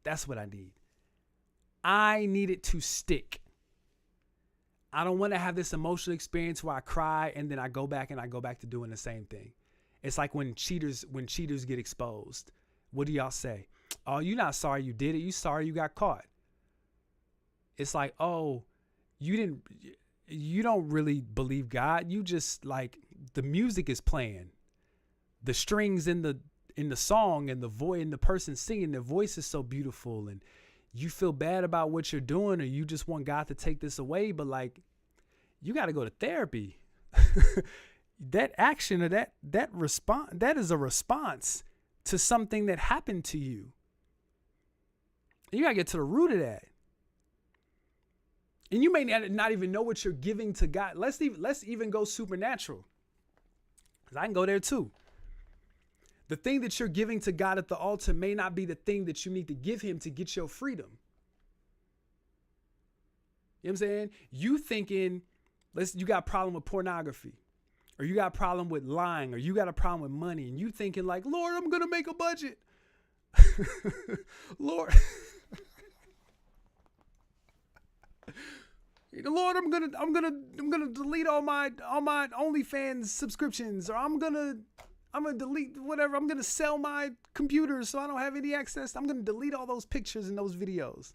S1: That's what I need. I need it to stick. I don't want to have this emotional experience where I cry and then I go back to doing the same thing. It's like when cheaters get exposed. What do y'all say? Oh, you're not sorry you did it. You sorry you got caught. It's like, oh, you don't really believe God. You just like, the music is playing, the strings in the song, and the voice, and the person singing, their voice is so beautiful, and you feel bad about what you're doing, or you just want God to take this away. But like, you got to go to therapy. that action or that response, that is a response to something that happened to you. You gotta get to the root of that. And you may not even know what you're giving to God. Let's even go supernatural, because I can go there too. The thing that you're giving to God at the altar may not be the thing that you need to give him to get your freedom. You know what I'm saying? You thinking, you got a problem with pornography, or you got a problem with lying, or you got a problem with money, and you thinking like, Lord, I'm gonna make a budget. Lord, Lord, I'm gonna delete all my OnlyFans subscriptions, or I'm gonna delete whatever. I'm gonna sell my computer so I don't have any access. I'm gonna delete all those pictures and those videos.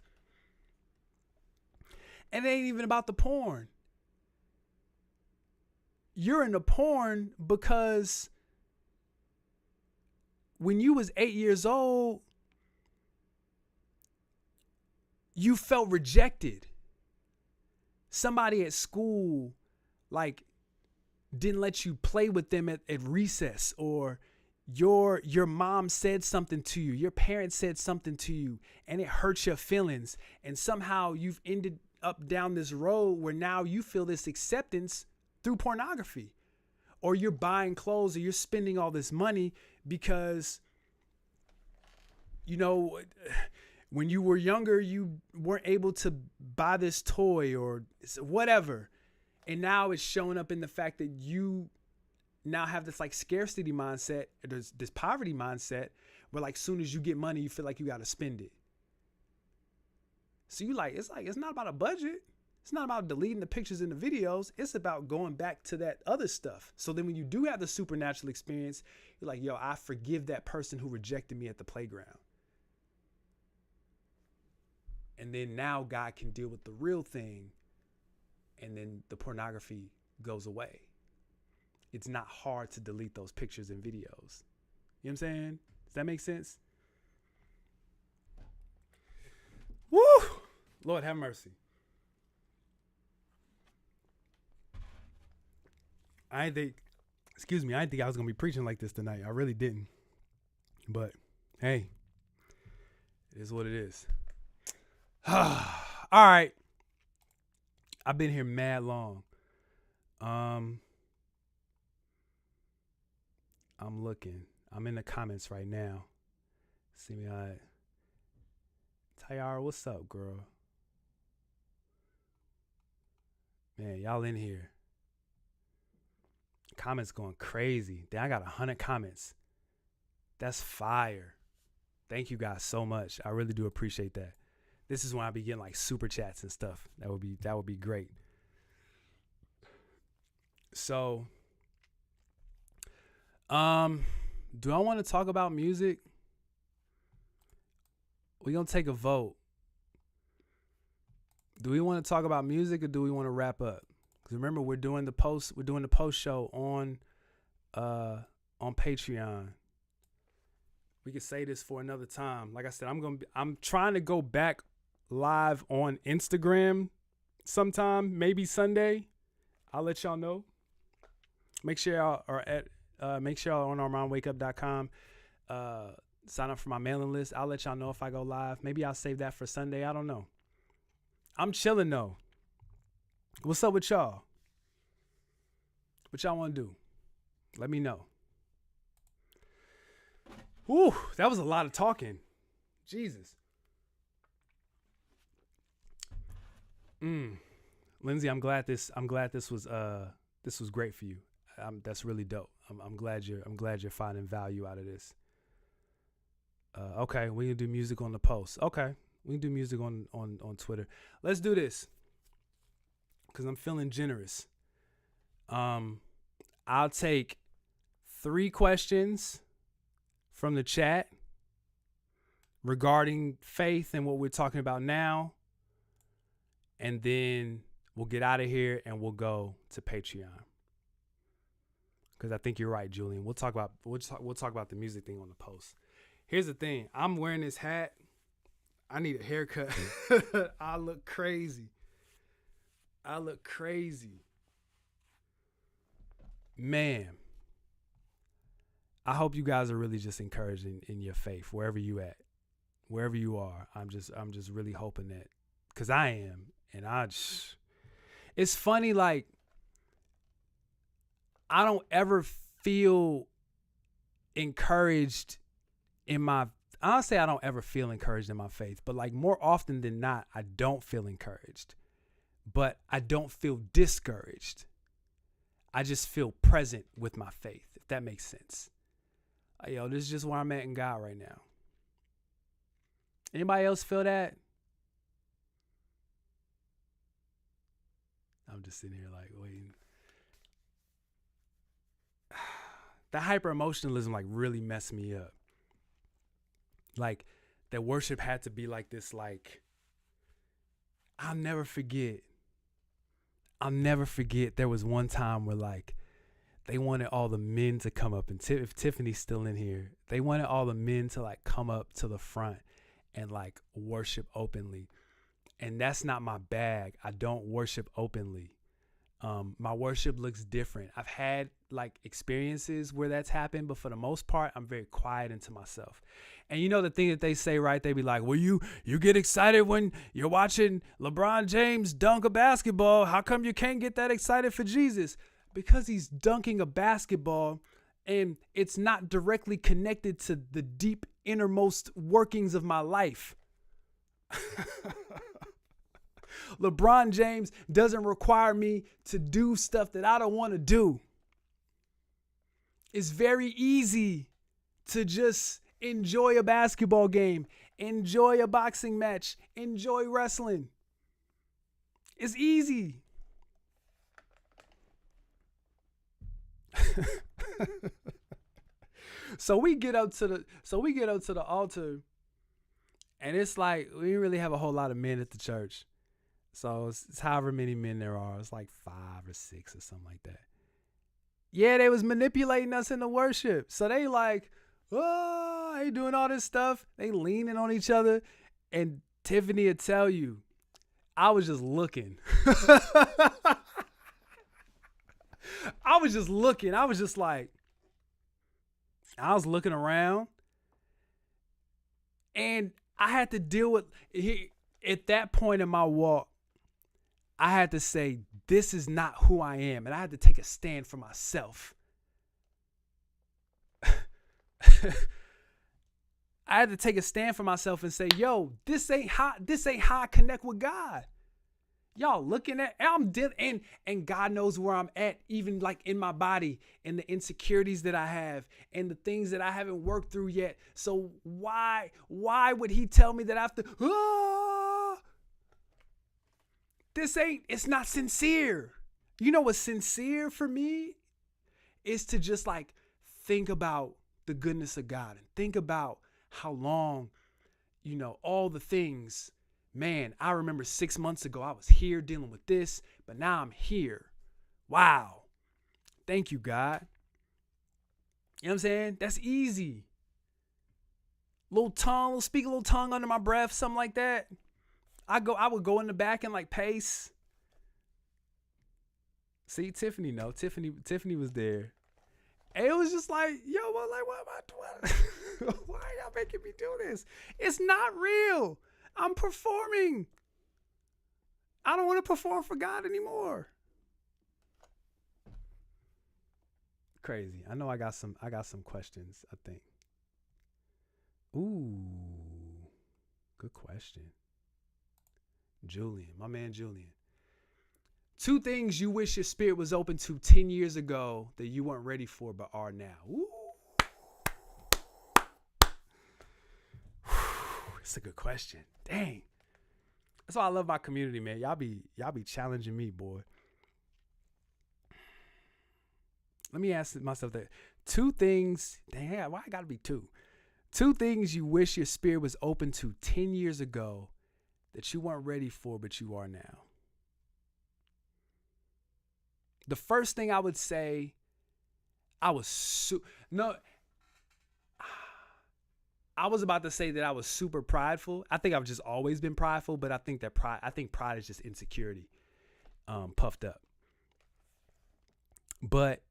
S1: And it ain't even about the porn. You're in the porn because when you was 8 years old, you felt rejected. Somebody at school, like, didn't let you play with them at recess, or your mom said something to you, your parents said something to you, and it hurt your feelings. And somehow you've ended up down this road where now you feel this acceptance through pornography, or you're buying clothes, or you're spending all this money because, you know, when you were younger, you weren't able to buy this toy or whatever. And now it's showing up in the fact that you now have this like scarcity mindset, or this poverty mindset, where like soon as you get money, you feel like you got to spend it. So it's not about a budget. It's not about deleting the pictures and the videos. It's about going back to that other stuff. So then when you do have the supernatural experience, you're like, yo, I forgive that person who rejected me at the playground. And then now God can deal with the real thing. And then the pornography goes away. It's not hard to delete those pictures and videos. You know what I'm saying? Does that make sense? Woo! Lord have mercy. I didn't think I was going to be preaching like this tonight. I really didn't. But, hey, it is what it is. All right. I've been here mad long. I'm looking. I'm in the comments right now. See me out. Tayara, what's up, girl? Man, y'all in here. Comments going crazy. Then I got 100 comments. That's fire. Thank you guys so much. I really do appreciate that. This is when I be getting like super chats and stuff. That would be great. So, do I want to talk about music? We're going to take a vote. Do we want to talk about music, or do we want to wrap up? Because remember, we're doing the post show on Patreon. We could say this for another time. Like I said, I'm trying to go back live on Instagram sometime, maybe Sunday. I'll let y'all know. Make sure y'all are on WakeUp.com. Sign up for my mailing list. I'll let y'all know if I go live. Maybe I'll save that for Sunday. I don't know. I'm chilling though. What's up with y'all? What y'all want to do? Let me know. Whew, that was a lot of talking. Jesus. Lindsay, I'm glad this was great for you. That's really dope. I'm glad you're finding value out of this. Okay, we can do music on the post. Okay, we can do music on Twitter. Let's do this, because I'm feeling generous. I'll take 3 questions from the chat regarding faith and what we're talking about now, and then we'll get out of here and we'll go to Patreon. Because I think you're right, Julian. We'll talk about the music thing on the post. Here's the thing. I'm wearing this hat. I need a haircut. I look crazy. man, I hope you guys are really just encouraged in your faith, wherever you are. I'm just really hoping that, because I am, and it's funny, like, I don't ever feel encouraged I'll say I don't ever feel encouraged in my faith, but like more often than not, I don't feel encouraged, but I don't feel discouraged. I just feel present with my faith, if that makes sense. Yo, this is just where I'm at in God right now. Anybody else feel that? I'm just sitting here like waiting. That hyper emotionalism like really messed me up. Like that worship had to be like this, like, I'll never forget there was one time where like they wanted all the men to come up, and if Tiffany's still in here, they wanted all the men to like come up to the front and like worship openly. And that's not my bag. I don't worship openly. My worship looks different. I've had like experiences where that's happened, but for the most part, I'm very quiet into myself. And you know the thing that they say, right? They be like, well, you get excited when you're watching LeBron James dunk a basketball. How come you can't get that excited for Jesus? Because he's dunking a basketball and it's not directly connected to the deep innermost workings of my life. LeBron James doesn't require me to do stuff that I don't want to do. It's very easy to just enjoy a basketball game, enjoy a boxing match, enjoy wrestling. It's easy. So we get up to the altar, and it's like we didn't really have a whole lot of men at the church. So it's however many men there are. It's like 5 or 6 or something like that. Yeah, they was manipulating us in the worship. So they like, oh, they doing all this stuff. They leaning on each other. And Tiffany would tell you, I was just looking. I was just looking. I was just like, I was looking around. And I had to deal with, at that point in my walk, I had to say, this is not who I am. And I had to take a stand for myself. I had to take a stand for myself and say, yo, this ain't how I connect with God. Y'all looking at, and God knows where I'm at, even like in my body and the insecurities that I have and the things that I haven't worked through yet. So why would he tell me that I have to, it's not sincere. You know what's sincere for me is to just like think about the goodness of God and think about how long, all the things. Man, I remember 6 months ago, I was here dealing with this, but now I'm here. Wow. Thank you, God. You know what I'm saying? That's easy. Speak a little tongue under my breath, something like that. I would go in the back and like pace. See, Tiffany was there. And it was just like, yo, what am I doing? Why are y'all making me do this? It's not real. I'm performing. I don't want to perform for God anymore. Crazy. I know I got some questions, I think. Ooh. Good question. Julian, my man Julian. 2 things you wish your spirit was open to 10 years ago that you weren't ready for but are now. Ooh. It's a good question. Dang. That's why I love my community, man. Y'all be challenging me, boy. Let me ask myself that. 2 things. Dang, why I gotta be 2? 2 things you wish your spirit was open to 10 years ago that you weren't ready for, but you are now. The first thing I would say, I was about to say that I was super prideful. I think I've just always been prideful, but I think pride is just insecurity, puffed up. But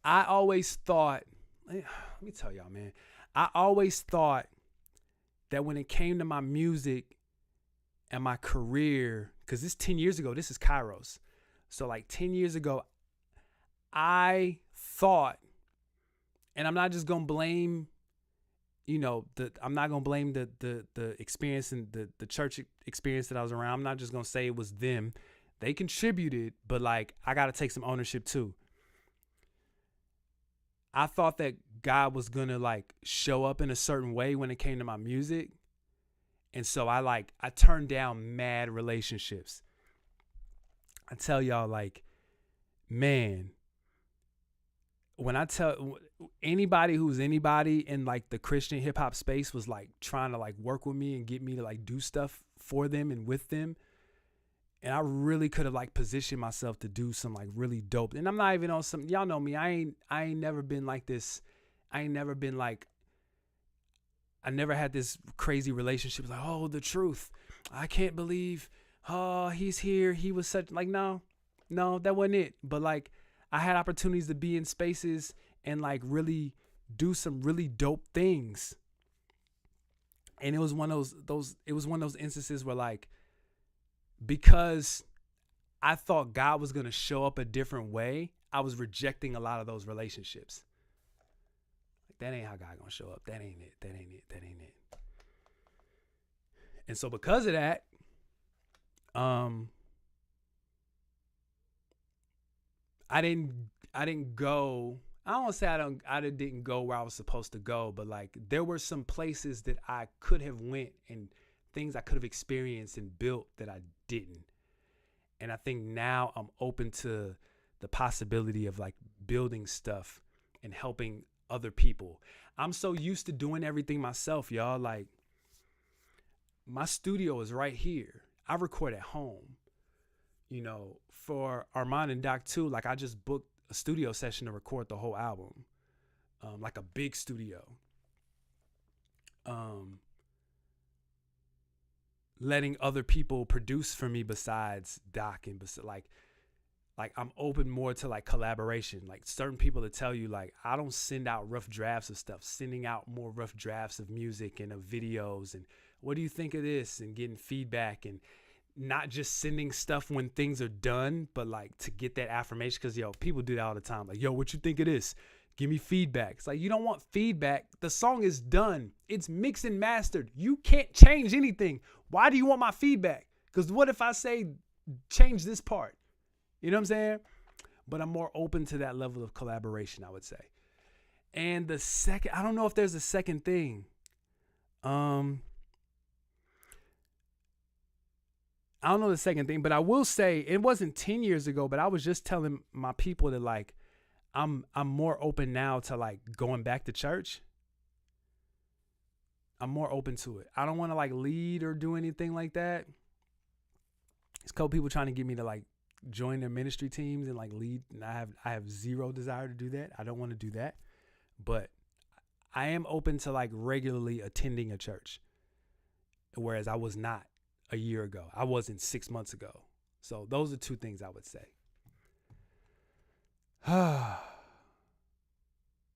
S1: I always thought, let me tell y'all, man, I always thought that when it came to my music and my career, because this 10 years ago, this is Kairos. So like 10 years ago, I thought, and I'm not just going to blame, I'm not going to blame the experience and the church experience that I was around. I'm not just going to say it was them. They contributed, but like, I got to take some ownership too. I thought that God was going to like show up in a certain way when it came to my music. And so I turned down mad relationships. I tell y'all, like, man, when I tell anybody who's anybody in like the Christian hip hop space was like trying to like work with me and get me to like do stuff for them and with them. And I really could have like positioned myself to do some like really dope. And I'm not even on some, y'all know me. I ain't never been like this. I ain't never been like, I never had this crazy relationship. Like, oh, the truth. I can't believe, oh, he's here. He was such like, no, that wasn't it. But like, I had opportunities to be in spaces and like really do some really dope things. And it was one of those instances where like, because I thought God was going to show up a different way, I was rejecting a lot of those relationships. Like, that ain't how God going to show up. That ain't it. That ain't it. That ain't it. And so because of that, I didn't go. I don't want to say I didn't go where I was supposed to go, but like there were some places that I could have went and things I could have experienced and built that I didn't. And I think now I'm open to the possibility of like building stuff and helping other people. I'm so used to doing everything myself, y'all. Like my studio is right here. I record at home. For Armand and Doc too, like I just booked a studio session to record the whole album. Like a big studio. Letting other people produce for me besides Doc and like I'm open more to like collaboration. Like certain people that tell you like I don't send out rough drafts of stuff, sending out more rough drafts of music and of videos and what do you think of this and getting feedback and not just sending stuff when things are done, but like to get that affirmation. Cause people do that all the time. Like, what you think of this? Give me feedback. It's like, you don't want feedback. The song is done. It's mixed and mastered. You can't change anything. Why do you want my feedback? Cause what if I say, change this part? You know what I'm saying? But I'm more open to that level of collaboration, I would say. And the second, I don't know if there's a second thing. I don't know the second thing, but I will say it wasn't 10 years ago, but I was just telling my people that like, I'm more open now to like going back to church. I'm more open to it. I don't want to like lead or do anything like that. It's a couple people trying to get me to like join their ministry teams and like lead. And I have zero desire to do that. I don't want to do that, but I am open to like regularly attending a church. Whereas I was not a year ago. I wasn't 6 months ago. So those are two things I would say.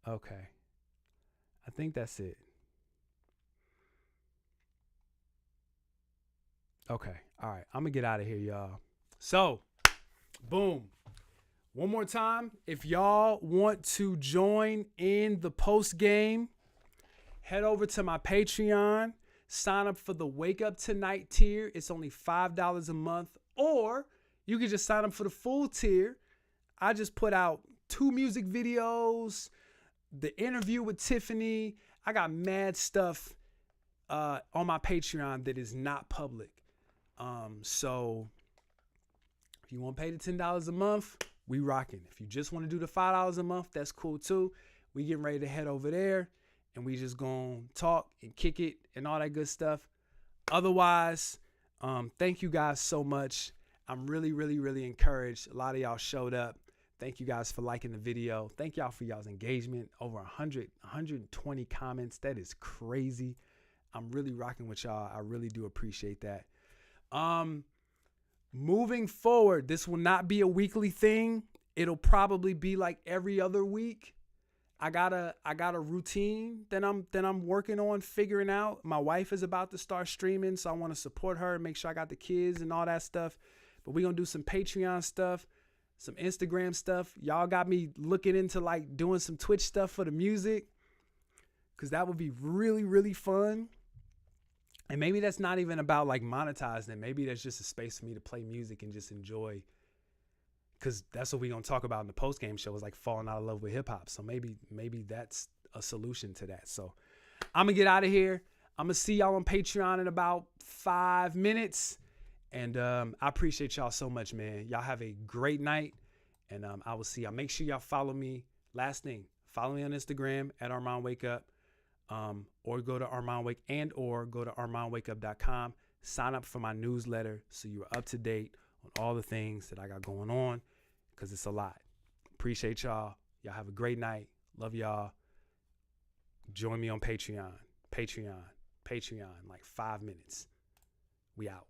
S1: Okay. I think that's it. Okay. All right. I'm going to get out of here, y'all. So, boom. One more time. If y'all want to join in the post game, head over to my Patreon. Sign up for the Wake Up Tonight tier. It's only $5 a month. Or you can just sign up for the full tier. I just put out 2 music videos, the interview with Tiffany. I got mad stuff on my Patreon that is not public. So if you want to pay the $10 a month, we rocking. If you just want to do the $5 a month, that's cool too. We getting ready to head over there. And we just gonna talk and kick it and all that good stuff. Otherwise, thank you guys so much. I'm really, really, really encouraged. A lot of y'all showed up. Thank you guys for liking the video. Thank y'all for y'all's engagement. Over 120 comments. That is crazy. I'm really rocking with y'all. I really do appreciate that. Moving forward, this will not be a weekly thing. It'll probably be like every other week. I got a routine that I'm working on figuring out. My wife is about to start streaming, so I want to support her and make sure I got the kids and all that stuff. But we're going to do some Patreon stuff, some Instagram stuff. Y'all got me looking into like doing some Twitch stuff for the music, because that would be really, really fun. And maybe that's not even about like monetizing it. Maybe that's just a space for me to play music and just enjoy, because that's what we're going to talk about in the post-game show, is like falling out of love with hip hop. So maybe that's a solution to that. So I'm going to get out of here. I'm going to see y'all on Patreon in about 5 minutes. And I appreciate y'all so much, man. Y'all have a great night. And I will see y'all. Make sure y'all follow me. Last thing, follow me on Instagram at ArmandWakeUp. Or go to ArmandWakeUp.com. Sign up for my newsletter so you're up to date on all the things that I got going on, because it's a lot. Appreciate y'all. Y'all have a great night. Love y'all. Join me on Patreon. Like 5 minutes. We out.